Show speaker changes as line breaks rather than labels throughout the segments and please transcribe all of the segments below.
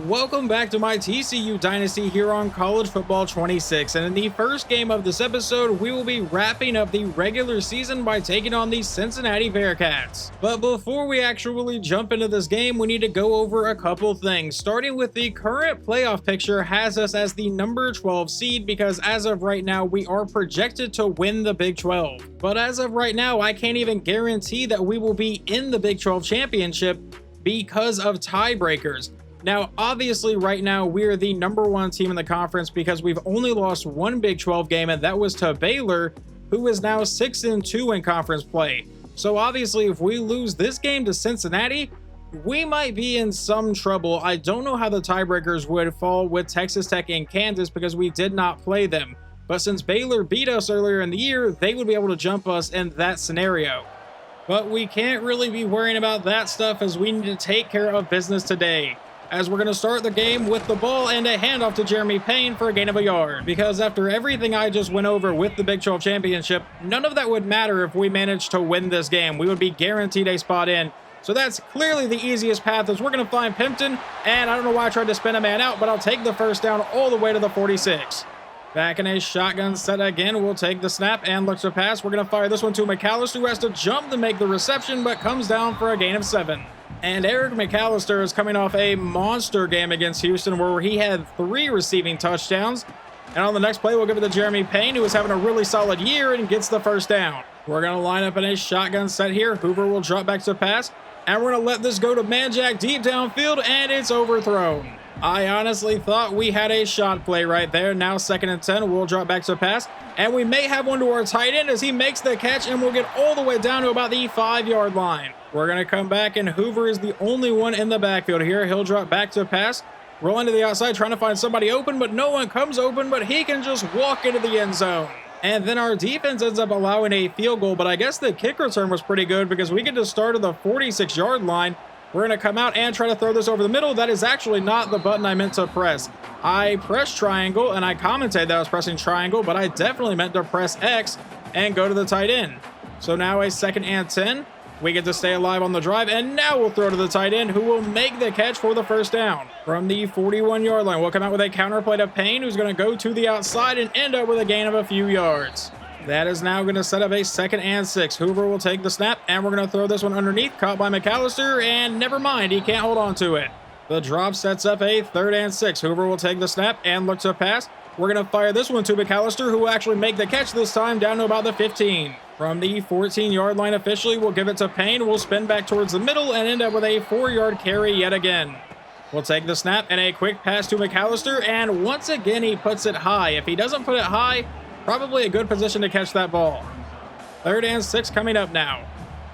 Welcome back to my TCU Dynasty here on College Football 26, and in the first game of this episode, we will be wrapping up the regular season by taking on the Cincinnati Bearcats. But before we actually jump into this game, we need to go over a couple things, starting with the current playoff picture has us as the number 12 seed because as of right now, we are projected to win the Big 12. But as of right now, I can't even guarantee that we will be in the Big 12 championship because of tiebreakers. Now, obviously, right now, we're the number one team in the conference because we've only lost one Big 12 game, and that was to Baylor, who is now 6-2 in conference play. So obviously, if we lose this game to Cincinnati, we might be in some trouble. I don't know how the tiebreakers would fall with Texas Tech and Kansas because we did not play them. But since Baylor beat us earlier in the year, they would be able to jump us in that scenario. But we can't really be worrying about that stuff as we need to take care of business today, as we're going to start the game with the ball and a handoff to Jeremy Payne for a gain of a yard. Because after everything I just went over with the Big 12 championship, none of that would matter if we managed to win this game. We would be guaranteed a spot in. So that's clearly the easiest path, as we're going to find Pimpton, and I don't know why I tried to spin a man out, but I'll take the first down all the way to the 46. Back in a shotgun set again, we'll take the snap and look to pass. We're going to fire this one to McAllister, who has to jump to make the reception, but comes down for a gain of 7. And Eric McAllister is coming off a monster game against Houston where he had 3 receiving touchdowns. And on the next play, we'll give it to Jeremy Payne, who is having a really solid year and gets the first down. We're going to line up in a shotgun set here. Hoover will drop back to pass. And we're going to let this go to Manjack deep downfield, and it's overthrown. I honestly thought we had a shot play right there. Now 2nd and 10, we'll drop back to pass. And we may have one to our tight end as he makes the catch, and we'll get all the way down to about the 5-yard line. We're going to come back, and Hoover is the only one in the backfield here. He'll drop back to pass, roll into the outside, trying to find somebody open, but no one comes open, but he can just walk into the end zone. And then our defense ends up allowing a field goal, but I guess the kick return was pretty good because we get to start at the 46-yard line. We're going to come out and try to throw this over the middle. That is actually not the button I meant to press. I pressed triangle, and I commented that I was pressing triangle, but I definitely meant to press X and go to the tight end. So now a 2nd and 10. We get to stay alive on the drive, and now we'll throw to the tight end, who will make the catch for the first down. From the 41-yard line, we'll come out with a counter play to Payne, who's going to go to the outside and end up with a gain of a few yards. That is now going to set up a 2nd and 6. Hoover will take the snap, and we're going to throw this one underneath, caught by McAllister, and never mind, he can't hold on to it. The drop sets up a 3rd and 6. Hoover will take the snap and look to pass. We're going to fire this one to McAllister, who will actually make the catch this time down to about the 15. From the 14-yard line officially, we'll give it to Payne. We'll spin back towards the middle and end up with a 4-yard carry yet again. We'll take the snap and a quick pass to McAllister, and once again, he puts it high. If he doesn't put it high, probably a good position to catch that ball. 3rd and 6 coming up now.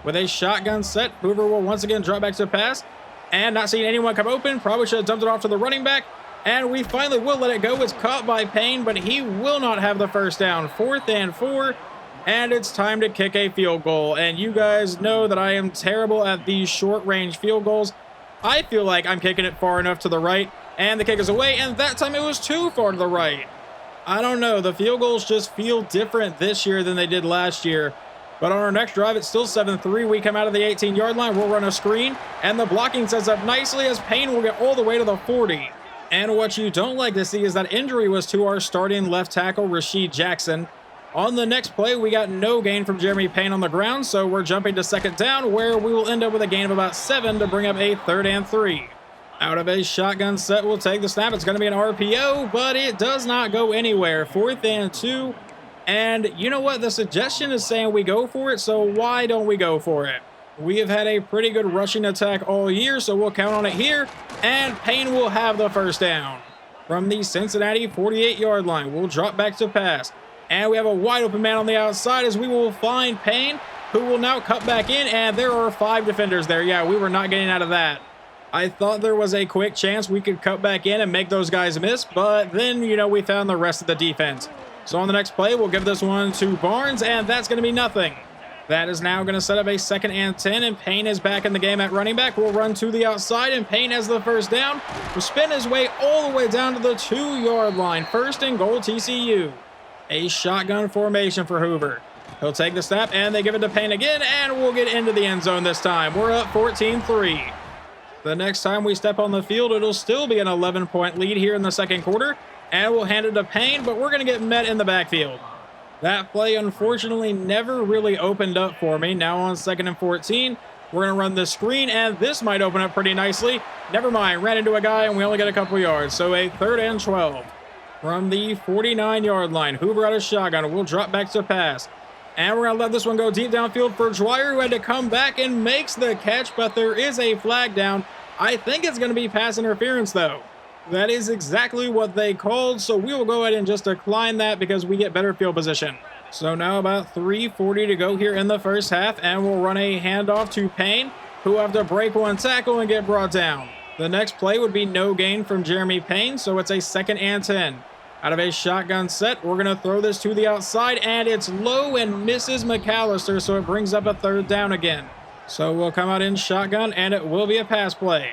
With a shotgun set, Hoover will once again drop back to pass, and not seeing anyone come open, probably should have dumped it off to the running back, and we finally will let it go. It's caught by Payne, but he will not have the first down. 4th and 4. And it's time to kick a field goal. And you guys know that I am terrible at these short-range field goals. I feel like I'm kicking it far enough to the right, and the kick is away, and that time it was too far to the right. I don't know. The field goals just feel different this year than they did last year. But on our next drive, it's still 7-3. We come out of the 18-yard line. We'll run a screen, and the blocking sets up nicely as Payne will get all the way to the 40. And what you don't like to see is that injury was to our starting left tackle, Rashid Jackson. On the next play, we got no gain from Jeremy Payne on the ground, so we're jumping to 2nd down, where we will end up with a gain of about 7 to bring up a 3rd and 3. Out of a shotgun set, we'll take the snap. It's going to be an RPO, but it does not go anywhere. 4th and 2. And you know what? The suggestion is saying we go for it, so why don't we go for it? We have had a pretty good rushing attack all year, so we'll count on it here, and Payne will have the first down. From the Cincinnati 48-yard line, we'll drop back to pass. And we have a wide open man on the outside as we will find Payne, who will now cut back in, and there are 5 defenders there. Yeah, we were not getting out of that. I thought there was a quick chance we could cut back in and make those guys miss, but then, we found the rest of the defense. So on the next play, we'll give this one to Barnes, and that's going to be nothing. That is now going to set up a 2nd and 10, and Payne is back in the game at running back. We'll run to the outside, and Payne has the first down. We'll spin his way all the way down to the 2-yard line. 1st and goal, TCU. A shotgun formation for Hoover. He'll take the snap, and they give it to Payne again, and we'll get into the end zone this time. We're up 14-3. The next time we step on the field, it'll still be an 11-point lead here in the second quarter, and we'll hand it to Payne, but we're going to get met in the backfield. That play, unfortunately, never really opened up for me. Now on 2nd and 14, we're going to run the screen, and this might open up pretty nicely. Never mind, ran into a guy, and we only get a couple yards, so a 3rd and 12. From the 49-yard line, Hoover out of shotgun. We'll drop back to pass. And we're going to let this one go deep downfield for Dwyer, who had to come back and makes the catch, but there is a flag down. I think it's going to be pass interference, though. That is exactly what they called, so we will go ahead and just decline that because we get better field position. So now about 3:40 to go here in the first half, and we'll run a handoff to Payne, who will have to break one tackle and get brought down. The next play would be no gain from Jeremy Payne, so it's a 2nd and 10. Out of a shotgun set, we're going to throw this to the outside, and it's low and misses McAllister, so it brings up a 3rd down again. So we'll come out in shotgun, and it will be a pass play.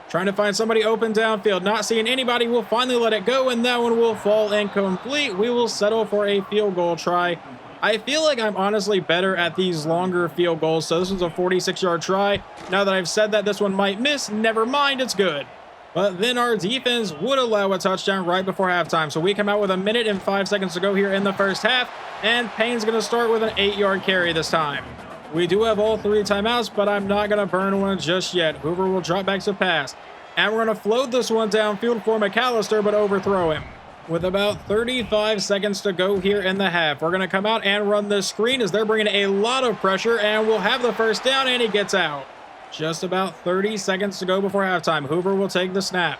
Trying to find somebody open downfield, not seeing anybody, we'll finally let it go, and that one will fall incomplete. We will settle for a field goal try. I feel like I'm honestly better at these longer field goals, so this was a 46-yard try. Now that I've said that this one might miss, never mind, it's good. But then our defense would allow a touchdown right before halftime. So we come out with 1 minute and 5 seconds to go here in the first half. And Payne's going to start with an 8-yard carry this time. We do have all 3 timeouts, but I'm not going to burn one just yet. Hoover will drop back to pass. And we're going to float this one downfield for McAllister, but overthrow him. With about 35 seconds to go here in the half, we're going to come out and run this screen as they're bringing a lot of pressure. And we'll have the first down, and he gets out. Just about 30 seconds to go before halftime. Hoover will take the snap.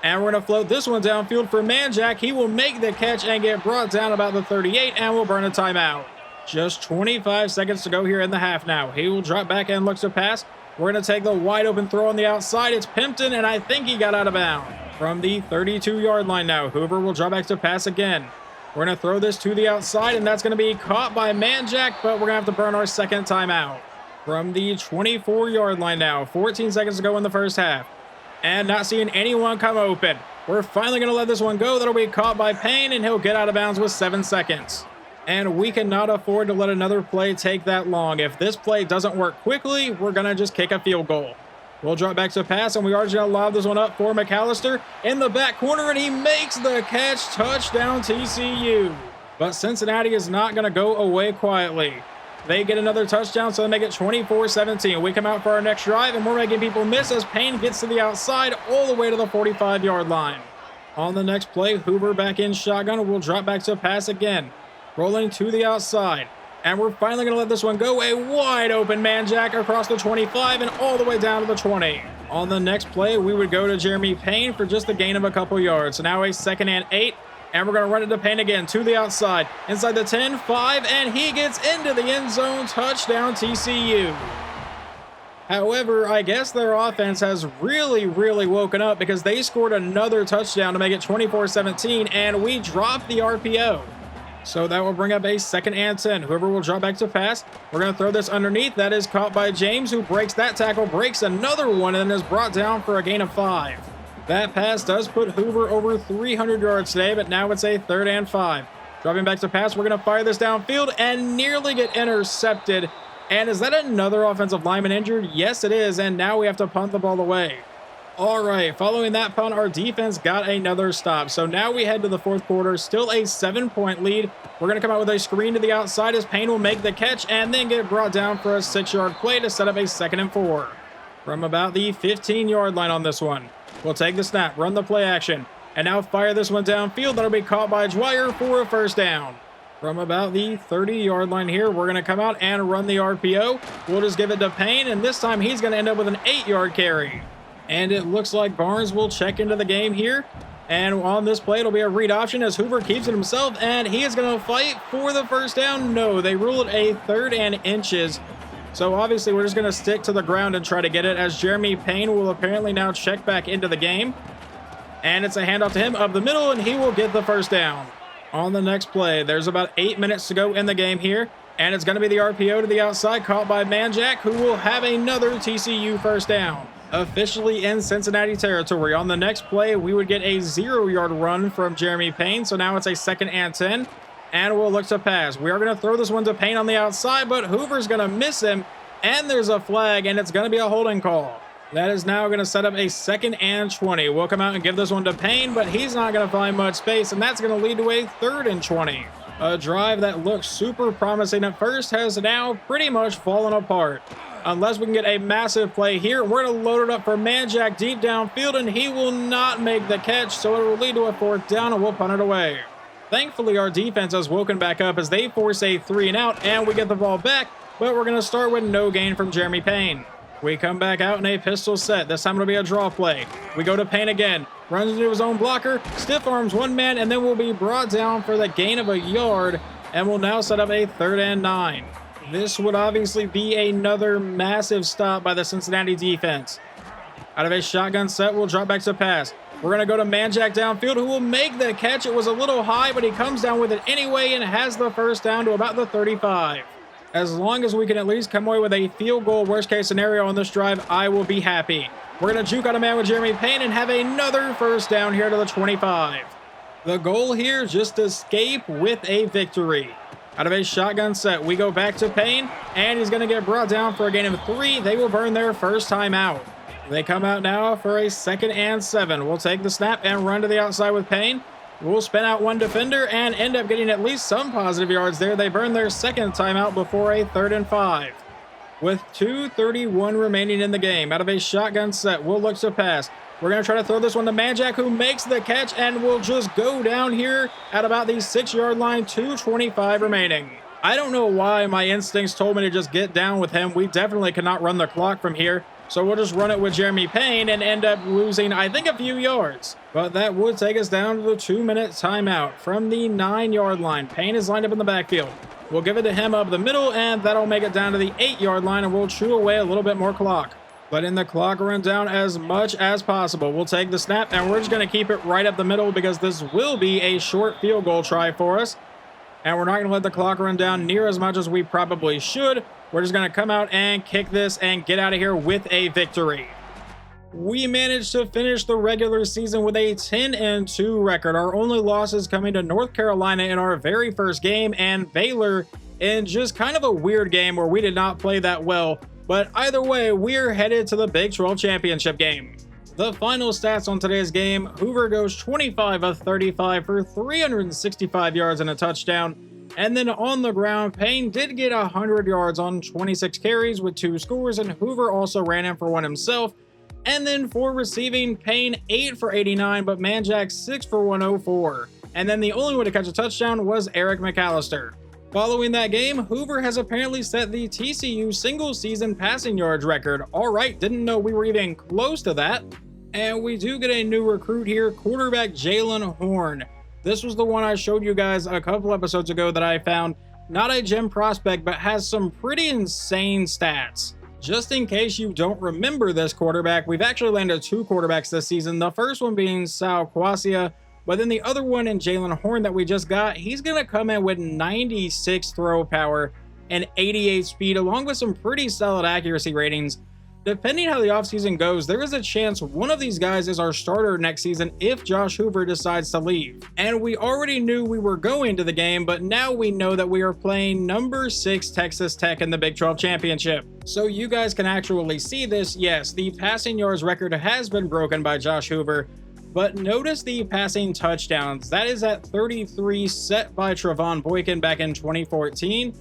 And we're going to float this one downfield for Manjack. He will make the catch and get brought down about the 38, and we'll burn a timeout. Just 25 seconds to go here in the half now. He will drop back and look to pass. We're going to take the wide open throw on the outside. It's Pimpton, and I think he got out of bounds. From the 32-yard line now, Hoover will drop back to pass again. We're going to throw this to the outside, and that's going to be caught by Manjack, but we're going to have to burn our 2nd timeout. From the 24-yard line now, 14 seconds to go in the first half. And not seeing anyone come open. We're finally going to let this one go. That'll be caught by Payne, and he'll get out of bounds with 7 seconds. And we cannot afford to let another play take that long. If this play doesn't work quickly, we're going to just kick a field goal. We'll drop back to pass, and we are just going to lob this one up for McAllister in the back corner, and he makes the catch. Touchdown TCU. But Cincinnati is not going to go away quietly. They get another touchdown, so they make it 24-17. We come out for our next drive, and we're making people miss as Payne gets to the outside all the way to the 45-yard line. On the next play, Hoover back in shotgun. We'll drop back to pass again. Rolling to the outside. And we're finally going to let this one go. A wide open Manjack across the 25 and all the way down to the 20. On the next play, we would go to Jeremy Payne for just a gain of a couple yards. So now a 2nd and 8. And we're going to run it to Payne again to the outside. Inside the 10, 5, and he gets into the end zone. Touchdown TCU. However, I guess their offense has really woken up because they scored another touchdown to make it 24-17, and we dropped the RPO. So that will bring up a 2nd and 10. Whoever will drop back to pass. We're going to throw this underneath. That is caught by James, who breaks that tackle, breaks another one, and is brought down for a gain of 5. That pass does put Hoover over 300 yards today, but now it's a 3rd and 5. Dropping back to pass, we're going to fire this downfield and nearly get intercepted. And is that another offensive lineman injured? Yes, it is, and now we have to punt the ball away. All right, following that punt, our defense got another stop. So now we head to the 4th quarter, still a 7-point lead. We're going to come out with a screen to the outside as Payne will make the catch and then get brought down for a 6-yard play to set up a 2nd and 4. From about the 15-yard line on this one. We'll take the snap, run the play action, and now fire this one downfield. That'll be caught by Dwyer for a 1st down. From about the 30-yard line here, we're going to come out and run the RPO. We'll just give it to Payne, and this time he's going to end up with an 8-yard carry. And it looks like Barnes will check into the game here. And on this play, it'll be a read option as Hoover keeps it himself, and he is going to fight for the 1st down. No, they ruled a 3rd and inches. So obviously we're just going to stick to the ground and try to get it as Jeremy Payne will apparently now check back into the game. And it's a handoff to him up the middle, and he will get the 1st down. On the next play, there's about 8 minutes to go in the game here. And it's going to be the RPO to the outside, caught by Manjack, who will have another TCU 1st down. Officially in Cincinnati territory. On the next play, we would get a 0-yard run from Jeremy Payne. So now it's a 2nd and 10. And we'll look to pass. We are going to throw this one to Payne on the outside, but Hoover's going to miss him. And there's a flag, and it's going to be a holding call. That is now going to set up a 2nd and 20. We'll come out and give this one to Payne, but he's not going to find much space, and that's going to lead to a 3rd and 20. A drive that looked super promising at first has now pretty much fallen apart. Unless we can get a massive play here, we're going to load it up for Manjack deep downfield, and he will not make the catch, so it will lead to a 4th down, and we'll punt it away. Thankfully, our defense has woken back up as they force a 3 and out, and we get the ball back, but we're going to start with no gain from Jeremy Payne. We come back out in a pistol set. This time it'll be a draw play. We go to Payne again. Runs into his own blocker. Stiff arms one man, and then we'll be brought down for the gain of a yard, and we'll now set up a 3rd and 9. This would obviously be another massive stop by the Cincinnati defense. Out of a shotgun set, we'll drop back to pass. We're going to go to Manjack downfield, who will make the catch. It was a little high, but he comes down with it anyway and has the 1st down to about the 35. As long as we can at least come away with a field goal worst case scenario on this drive, I will be happy. We're going to juke out a man with Jeremy Payne and have another 1st down here to the 25. The goal here, just escape with a victory. Out of a shotgun set, we go back to Payne, and he's going to get brought down for a gain of 3. They will burn their 1st time out. They come out now for a 2nd and 7. We'll take the snap and run to the outside with Payne. We'll spin out one defender and end up getting at least some positive yards there. They burn their 2nd timeout before a 3rd and 5. With 2:31 remaining in the game, out of a shotgun set, we'll look to pass. We're going to try to throw this one to Manjack, who makes the catch and will just go down here at about the 6-yard line, 2:25 remaining. I don't know why my instincts told me to just get down with him. We definitely cannot run the clock from here. So we'll just run it with Jeremy Payne and end up losing, I think, a few yards. But that would take us down to the 2-minute timeout from the 9-yard line. Payne is lined up in the backfield. We'll give it to him up the middle, and that'll make it down to the 8-yard line, and we'll chew away a little bit more clock. But in the clock run down as much as possible. We'll take the snap, and we're just going to keep it right up the middle because this will be a short field goal try for us. And we're not going to let the clock run down near as much as we probably should. We're just going to come out and kick this and get out of here with a victory. We managed to finish the regular season with a 10-2 record. Our only losses coming to North Carolina in our very first game and Baylor in just kind of a weird game where we did not play that well. But either way, we're headed to the Big 12 championship game. The final stats on today's game, Hoover goes 25 of 35 for 365 yards and a touchdown. And then on the ground, Payne did get 100 yards on 26 carries with 2 scores, and Hoover also ran in for 1 himself. And then for receiving, Payne 8 for 89, but Manjack 6 for 104. And then the only one to catch a touchdown was Eric McAllister. Following that game, Hoover has apparently set the TCU single-season passing yards record. All right, didn't know we were even close to that. And we do get a new recruit here, quarterback Jalen Horn. This was the one I showed you guys a couple episodes ago that I found. Not a gem prospect, but has some pretty insane stats. Just in case you don't remember this quarterback, we've actually landed 2 quarterbacks this season. The first one being Sal Kwasia, but then the other one in Jalen Horn that we just got, he's going to come in with 96 throw power and 88 speed, along with some pretty solid accuracy ratings. Depending how the offseason goes, there is a chance one of these guys is our starter next season if Josh Hoover decides to leave. And we already knew we were going to the game, but now we know that we are playing number 6 Texas Tech in the Big 12 Championship. So you guys can actually see this. Yes, the passing yards record has been broken by Josh Hoover, but notice the passing touchdowns. That is at 33 set by Trevon Boykin back in 2014.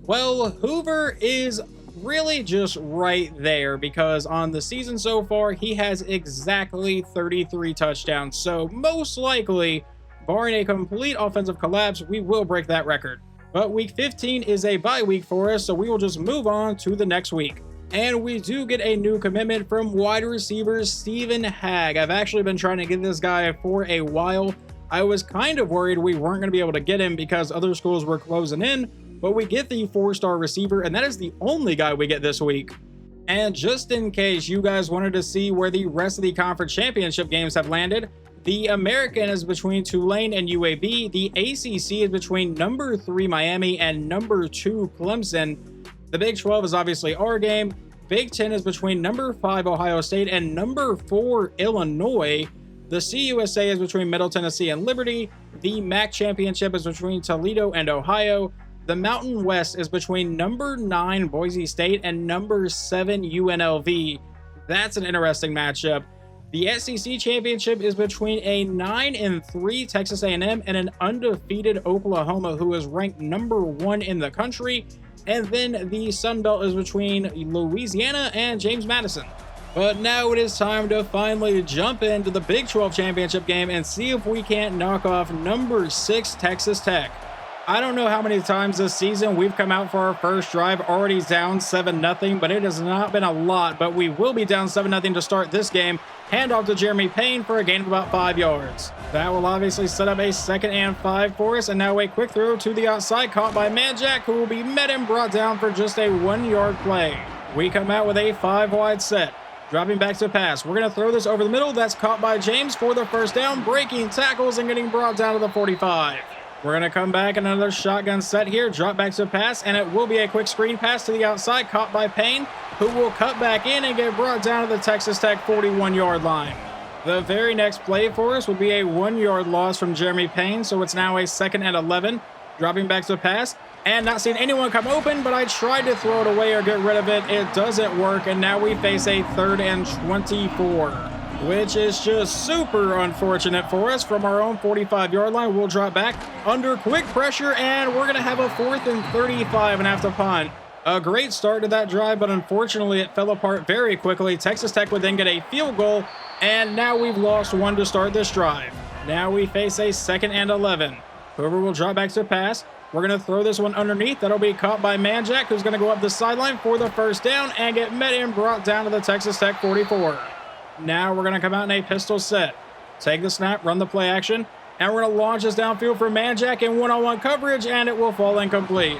Well, Hoover is really just right there because on the season so far, he has exactly 33 touchdowns. So most likely, barring a complete offensive collapse, we will break that record. But week 15 is a bye week for us, so we will just move on to the next week. And we do get a new commitment from wide receiver Stephen Hagg. I've actually been trying to get this guy for a while. I was kind of worried we weren't going to be able to get him because other schools were closing in, but we get the 4-star receiver, and that is the only guy we get this week. And just in case you guys wanted to see where the rest of the conference championship games have landed, the American is between Tulane and UAB. The ACC is between number 3 Miami and number 2 Clemson. The Big 12 is obviously our game. Big 10 is between number 5 Ohio State and number 4 Illinois. The CUSA is between Middle Tennessee and Liberty. The MAC championship is between Toledo and Ohio. The Mountain West is between number 9 Boise State and number 7 UNLV. That's an interesting matchup. The SEC championship is between a 9-3 Texas A&M and an undefeated Oklahoma, who is ranked #1 in the country. And then the Sun Belt is between Louisiana and James Madison. But now it is time to finally jump into the Big 12 championship game and see if we can't knock off #6 Texas Tech. I don't know how many times this season we've come out for our first drive already down 7-0, but it has not been a lot. But we will be down 7-0 to start this game. Hand off to Jeremy Payne for a gain of about 5 yards. That will obviously set up a 2nd and 5 for us. And now a quick throw to the outside, caught by Manjack, who will be met and brought down for just a 1-yard play. We come out with a 5-wide set. Dropping back to pass. We're going to throw this over the middle. That's caught by James for the first down, breaking tackles and getting brought down to the 45. We're going to come back and another shotgun set here. Drop back to pass, and it will be a quick screen pass to the outside, caught by Payne, who will cut back in and get brought down to the Texas Tech 41-yard line. The very next play for us will be a 1-yard loss from Jeremy Payne, so it's now a 2nd and 11. Dropping back to pass, and not seeing anyone come open, but I tried to throw it away or get rid of it. It doesn't work, and now we face a 3rd and 24. Which is just super unfortunate for us. From our own 45-yard line, we'll drop back under quick pressure, and we're going to have a 4th and 35 and have to punt. A great start to that drive, but unfortunately it fell apart very quickly. Texas Tech would then get a field goal, and now we've lost one to start this drive. Now we face a 2nd and 11. Hoover will drop back to pass. We're going to throw this one underneath. That'll be caught by Manjack, who's going to go up the sideline for the first down and get met and brought down to the Texas Tech 44. Now we're going to come out in a pistol set. Take the snap, run the play action, and we're going to launch this downfield for Manjack in one-on-one coverage, and it will fall incomplete.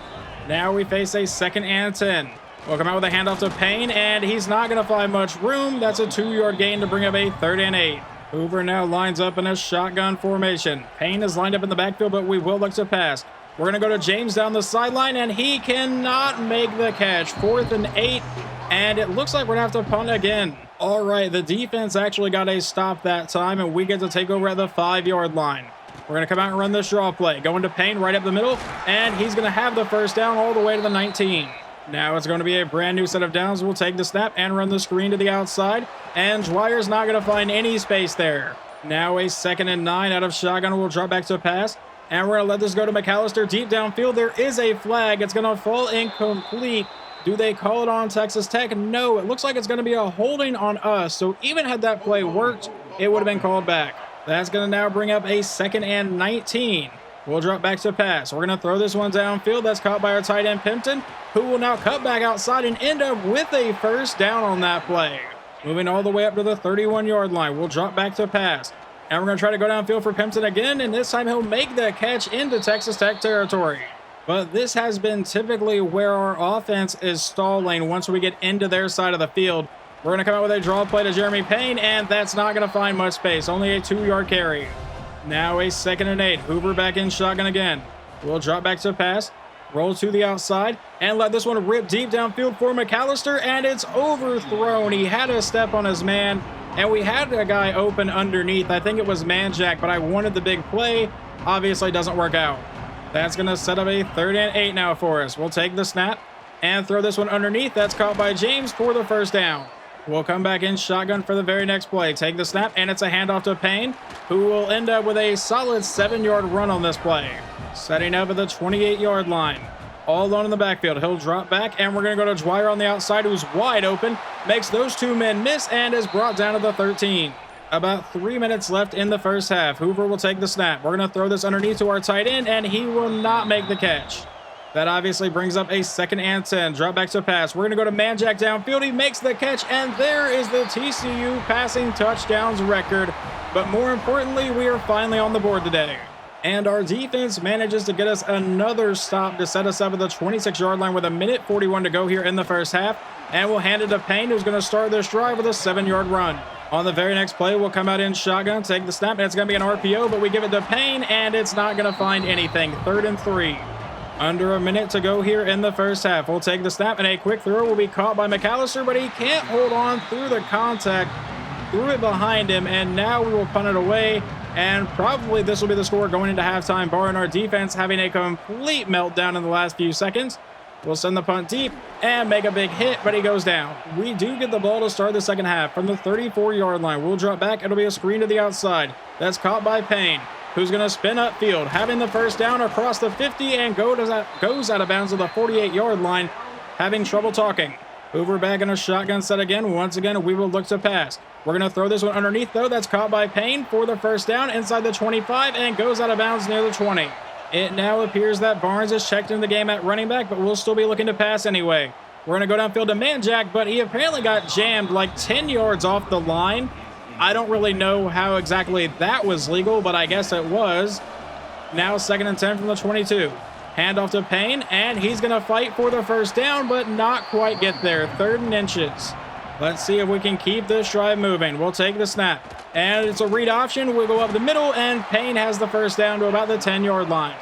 Now we face a 2nd and 10. We'll come out with a handoff to Payne, and he's not going to find much room. That's a 2-yard gain to bring up a 3rd and 8. Hoover now lines up in a shotgun formation. Payne is lined up in the backfield, but we will look to pass. We're going to go to James down the sideline, and he cannot make the catch. 4th and 8, and it looks like we're going to have to punt again. All right, the defense actually got a stop that time, and we get to take over at the 5-yard line. We're going to come out and run this draw play. Going to Payne right up the middle, and he's going to have the first down all the way to the 19. Now it's going to be a brand new set of downs. We'll take the snap and run the screen to the outside, and Dwyer's not going to find any space there. Now a 2nd and 9 out of shotgun. We'll drop back to pass, and we're going to let this go to McAllister deep downfield. There is a flag. It's going to fall incomplete. Do they call it on Texas Tech? No, it looks like it's going to be a holding on us. So even had that play worked, it would have been called back. That's going to now bring up a 2nd and 19. We'll drop back to pass. We're going to throw this one downfield. That's caught by our tight end, Pimpton, who will now cut back outside and end up with a first down on that play. Moving all the way up to the 31-yard line. We'll drop back to pass. And we're going to try to go downfield for Pimpton again, and this time he'll make the catch into Texas Tech territory. But this has been typically where our offense is stalling once we get into their side of the field. We're going to come out with a draw play to Jeremy Payne, and that's not going to find much space. Only a 2-yard carry. Now a 2nd and 8. Hoover back in shotgun again. We'll drop back to pass. Roll to the outside, and let this one rip deep downfield for McAllister, and it's overthrown. He had a step on his man, and we had a guy open underneath. I think it was Manjack, but I wanted the big play. Obviously doesn't work out. That's going to set up a 3rd and 8 now for us. We'll take the snap and throw this one underneath. That's caught by James for the first down. We'll come back in shotgun for the very next play. Take the snap, and it's a handoff to Payne, who will end up with a solid 7-yard run on this play. Setting up at the 28-yard line. All alone in the backfield. He'll drop back, and we're going to go to Dwyer on the outside, who's wide open. Makes those 2 men miss, and is brought down to the 13. About 3 minutes left in the first half. Hoover will take the snap. We're going to throw this underneath to our tight end, and he will not make the catch. That obviously brings up a 2nd and 10. Drop back to pass. We're going to go to Manjack downfield. He makes the catch, and there is the TCU passing touchdowns record. But more importantly, we are finally on the board today. And our defense manages to get us another stop to set us up at the 26-yard line with 1:41 to go here in the first half. And we'll hand it to Payne, who's going to start this drive with a 7-yard run. On the very next play, we'll come out in shotgun, take the snap, and it's going to be an RPO, but we give it to Payne, and it's not going to find anything. 3rd and 3. Under a minute to go here in the first half. We'll take the snap, and a quick throw will be caught by McAllister, but he can't hold on through the contact, threw it behind him, and now we will punt it away. And probably this will be the score going into halftime, barring our defense having a complete meltdown in the last few seconds. We'll send the punt deep and make a big hit, but he goes down. We do get the ball to start the second half from the 34-yard line. We'll drop back. It'll be a screen to the outside. That's caught by Payne, who's going to spin upfield, having the first down across the 50 and goes out of bounds to the 48-yard line, having trouble talking. Hoover back in a shotgun set again. Once again, we will look to pass. We're going to throw this one underneath, though. That's caught by Payne for the first down inside the 25 and goes out of bounds near the 20. It now appears that Barnes is checked in the game at running back, but we'll still be looking to pass anyway. We're going to go downfield to Manjack, but he apparently got jammed like 10 yards off the line. I don't really know how exactly that was legal, but I guess it was. Now 2nd and 10 from the 22. Handoff to Payne, and he's going to fight for the first down, but not quite get there. 3rd and inches. Let's see if we can keep this drive moving. We'll take the snap. And it's a read option. We'll go up the middle, and Payne has the first down to about the 10-yard line.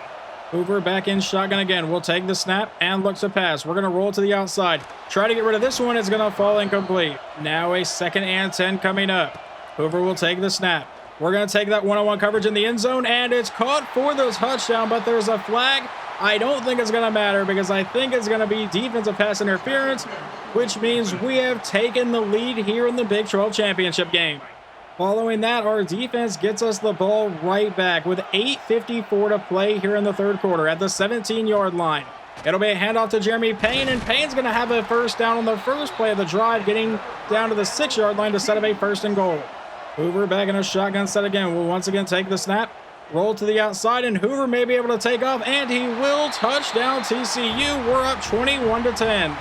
Hoover back in shotgun again. We'll take the snap and look to pass. We're going to roll to the outside. Try to get rid of this one. It's going to fall incomplete. Now a 2nd and 10 coming up. Hoover will take the snap. We're going to take that one-on-one coverage in the end zone, and it's caught for the touchdown, but there's a flag. I don't think it's going to matter because I think it's going to be defensive pass interference, which means we have taken the lead here in the Big 12 championship game. Following that, our defense gets us the ball right back with 8:54 to play here in the 3rd quarter at the 17-yard line. It'll be a handoff to Jeremy Payne, and Payne's going to have a first down on the first play of the drive, getting down to the 6-yard line to set up a 1st and goal. Hoover back in a shotgun set again. We'll once again take the snap, roll to the outside, and Hoover may be able to take off, and he will. Touchdown TCU. We're up 21-10.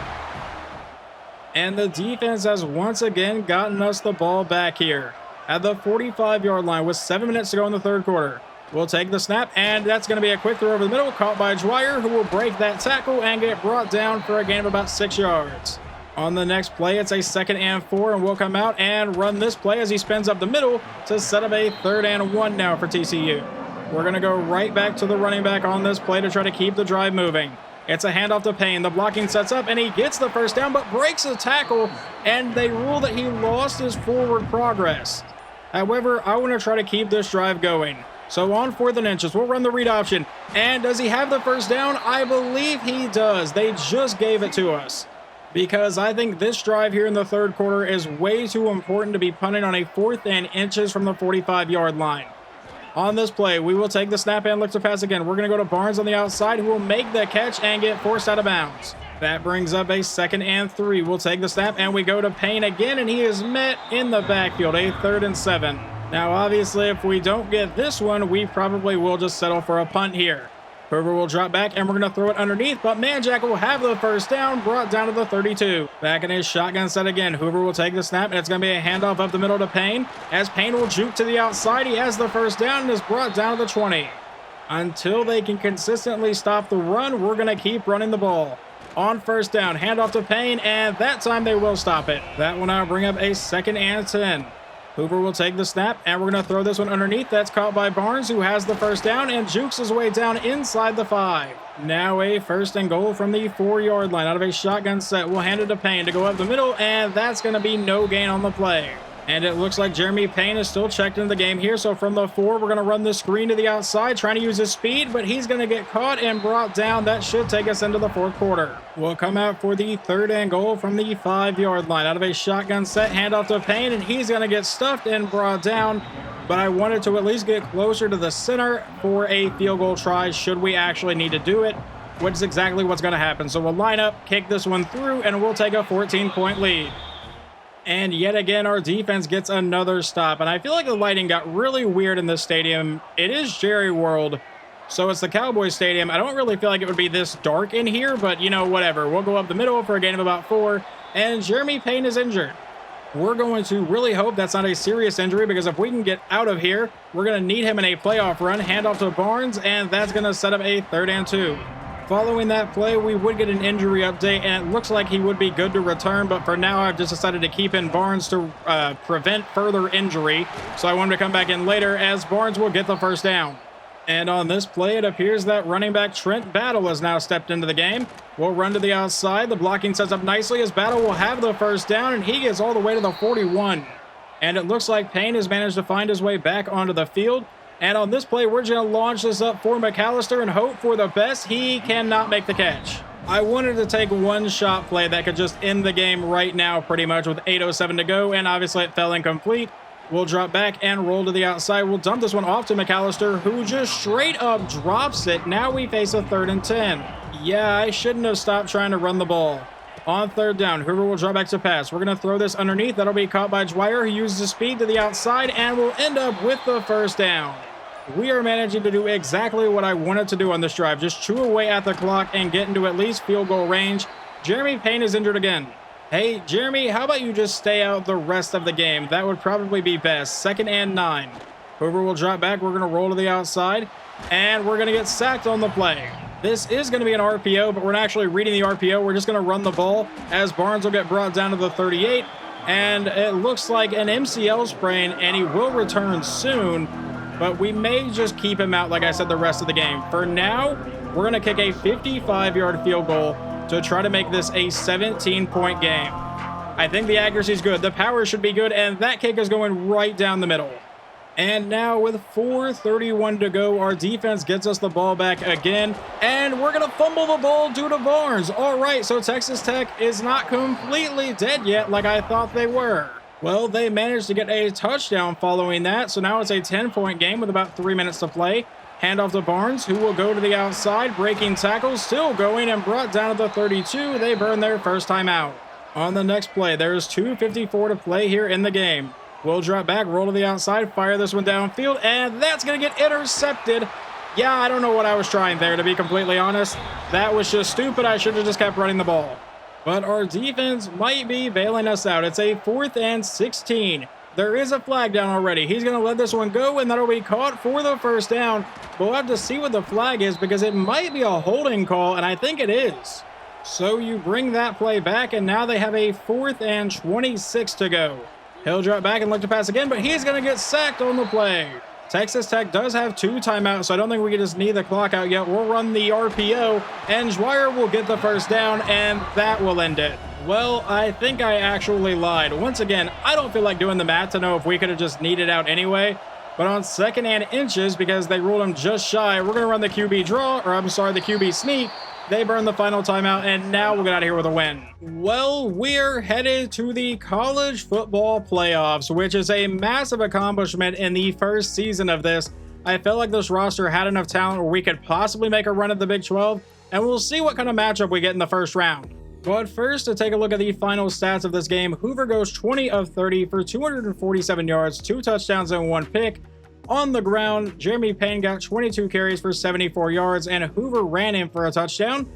And the defense has once again gotten us the ball back here at the 45-yard line with 7 minutes to go in the 3rd quarter. We'll take the snap, and that's going to be a quick throw over the middle, caught by Dwyer, who will break that tackle and get brought down for a gain of about 6 yards. On the next play, it's a 2nd and 4, and we'll come out and run this play as he spins up the middle to set up a 3rd and 1 now for TCU. We're going to go right back to the running back on this play to try to keep the drive moving. It's a handoff to Payne. The blocking sets up, and he gets the first down, but breaks a tackle, and they rule that he lost his forward progress. However, I want to try to keep this drive going. So on 4th and inches, we'll run the read option. And does he have the first down? I believe he does. They just gave it to us. Because I think this drive here in the 3rd quarter is way too important to be punting on a 4th and inches from the 45-yard line. On this play, we will take the snap and look to pass again. We're going to go to Barnes on the outside, who will make the catch and get forced out of bounds. That brings up a 2nd and 3. We'll take the snap, and we go to Payne again, and he is met in the backfield, a 3rd and 7. Now, obviously, if we don't get this one, we probably will just settle for a punt here. Hoover will drop back, and we're going to throw it underneath, but Manjack will have the first down, brought down to the 32. Back in his shotgun set again. Hoover will take the snap, and it's going to be a handoff up the middle to Payne. As Payne will juke to the outside, he has the first down and is brought down to the 20. Until they can consistently stop the run, we're going to keep running the ball. On first down, handoff to Payne, and that time they will stop it. That will now bring up a 2nd and 10. Hoover will take the snap, and we're going to throw this one underneath. That's caught by Barnes, who has the first down and jukes his way down inside the 5. Now a 1st and goal from the 4-yard line out of a shotgun set. We'll hand it to Payne to go up the middle, and that's going to be no gain on the play. And it looks like Jeremy Payne is still checked into the game here. So from the 4, we're going to run the screen to the outside, trying to use his speed, but he's going to get caught and brought down. That should take us into the 4th quarter. We'll come out for the 3rd and goal from the 5-yard line out of a shotgun set, handoff to Payne, and he's going to get stuffed and brought down. But I wanted to at least get closer to the center for a field goal try should we actually need to do it, which is exactly what's going to happen. So we'll line up, kick this one through, and we'll take a 14-point lead. And yet again, our defense gets another stop. And I feel like the lighting got really weird in this stadium. It is Jerry World, so it's the Cowboys Stadium. I don't really feel like it would be this dark in here, but, you know, whatever. We'll go up the middle for a gain of about 4, and Jeremy Payne is injured. We're going to really hope that's not a serious injury, because if we can get out of here, we're going to need him in a playoff run. Handoff to Barnes, and that's going to set up a 3rd and 2. Following that play, we would get an injury update, and it looks like he would be good to return, but for now, I've just decided to keep in Barnes to prevent further injury, so I want him to come back in later, as Barnes will get the first down. And on this play, it appears that running back Trent Battle has now stepped into the game. We'll run to the outside. The blocking sets up nicely as Battle will have the first down, and he gets all the way to the 41. And it looks like Payne has managed to find his way back onto the field. And on this play, we're going to launch this up for McAllister and hope for the best. He cannot make the catch. I wanted to take one shot play that could just end the game right now pretty much with 8:07 to go, and obviously it fell incomplete. We'll drop back and roll to the outside. We'll dump this one off to McAllister, who just straight up drops it. Now we face a 3rd and 10. Yeah, I shouldn't have stopped trying to run the ball. On 3rd down, Hoover will drop back to pass. We're going to throw this underneath. That'll be caught by Dwyer, who uses his speed to the outside, and will end up with the 1st down. We are managing to do exactly what I wanted to do on this drive. Just chew away at the clock and get into at least field goal range. Jeremy Payne is injured again. Hey, Jeremy, how about you just stay out the rest of the game? That would probably be best. 2nd and 9. Hoover will drop back. We're going to roll to the outside, and we're going to get sacked on the play. This is going to be an RPO, but we're not actually reading the RPO. We're just going to run the ball as Barnes will get brought down to the 38, and it looks like an MCL sprain, and he will return soon, but we may just keep him out, like I said, the rest of the game. For now, we're going to kick a 55-yard field goal to try to make this a 17-point game. I think the accuracy is good. The power should be good, and that kick is going right down the middle. And now with 4:31 to go, our defense gets us the ball back again, and we're going to fumble the ball due to Barnes. All right, so Texas Tech is not completely dead yet like I thought they were. Well, they managed to get a touchdown following that, so now it's a 10-point game with about 3 minutes to play. Handoff to Barnes, who will go to the outside, breaking tackles, still going, and brought down to the 32. They burn their first time out. On the next play, there's 2:54 to play here in the game. We'll drop back, roll to the outside, fire this one downfield, and that's going to get intercepted. Yeah, I don't know what I was trying there, to be completely honest. That was just stupid. I should have just kept running the ball. But our defense might be bailing us out. It's a 4th and 16. There is a flag down already. He's going to let this one go, and that'll be caught for the 1st down. But we'll have to see what the flag is because it might be a holding call, and I think it is. So you bring that play back, and now they have a 4th and 26 to go. He'll drop back and look to pass again, but he's going to get sacked on the play. Texas Tech does have 2 timeouts, so I don't think we can just need the clock out yet. We'll run the RPO, and Dwyer will get the 1st down, and that will end it. Well, I think I actually lied. Once again, I don't feel like doing the math to know if we could have just needed out anyway. But on 2nd and inches, because they ruled him just shy, we're going to run the QB draw, or I'm sorry, the QB sneak. They burn the final timeout, and now we'll get out of here with a win. Well, we're headed to the college football playoffs, which is a massive accomplishment in the first season of this. I felt like this roster had enough talent where we could possibly make a run at the Big 12, and we'll see what kind of matchup we get in the first round. But first, to take a look at the final stats of this game, Hoover goes 20 of 30 for 247 yards, 2 touchdowns, and 1 pick. On the ground, Jeremy Payne got 22 carries for 74 yards, and Hoover ran in for a touchdown.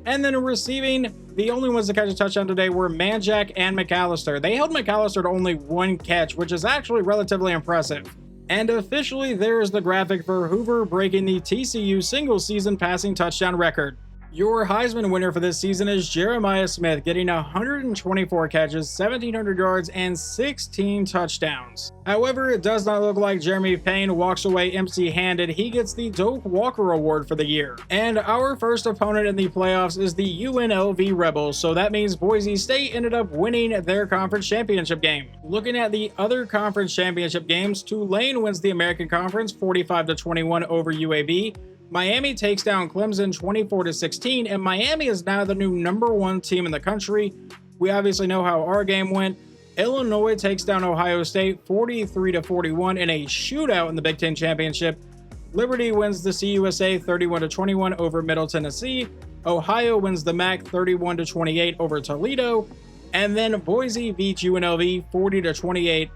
And then receiving, the only ones to catch a touchdown today were Manjack and McAllister. They held McAllister to only 1 catch, which is actually relatively impressive. And officially, there's the graphic for Hoover breaking the TCU single-season passing touchdown record. Your Heisman winner for this season is Jeremiah Smith, getting 124 catches, 1,700 yards, and 16 touchdowns. However, it does not look like Jeremy Payne walks away empty-handed. He gets the Doak Walker Award for the year. And our first opponent in the playoffs is the UNLV Rebels, so that means Boise State ended up winning their conference championship game. Looking at the other conference championship games, Tulane wins the American Conference 45-21 over UAB. Miami takes down Clemson 24-16, and Miami is now the new #1 team in the country. We obviously know how our game went. Illinois takes down Ohio State 43-41 in a shootout in the Big Ten Championship. Liberty wins the CUSA 31-21 over Middle Tennessee. Ohio wins the MAC 31-28 over Toledo. And then Boise beats UNLV 40-28.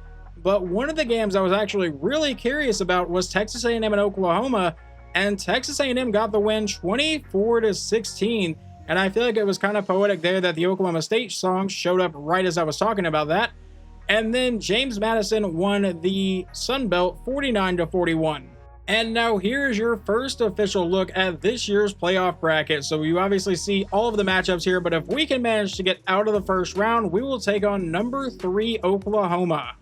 But one of the games I was actually really curious about was Texas A&M and Oklahoma. And Texas A&M got the win 24-16, and I feel like it was kind of poetic there that the Oklahoma State song showed up right as I was talking about that. And then James Madison won the Sun Belt 49-41. And now here's your first official look at this year's playoff bracket. So you obviously see all of the matchups here, but if we can manage to get out of the first round, we will take on #3 Oklahoma.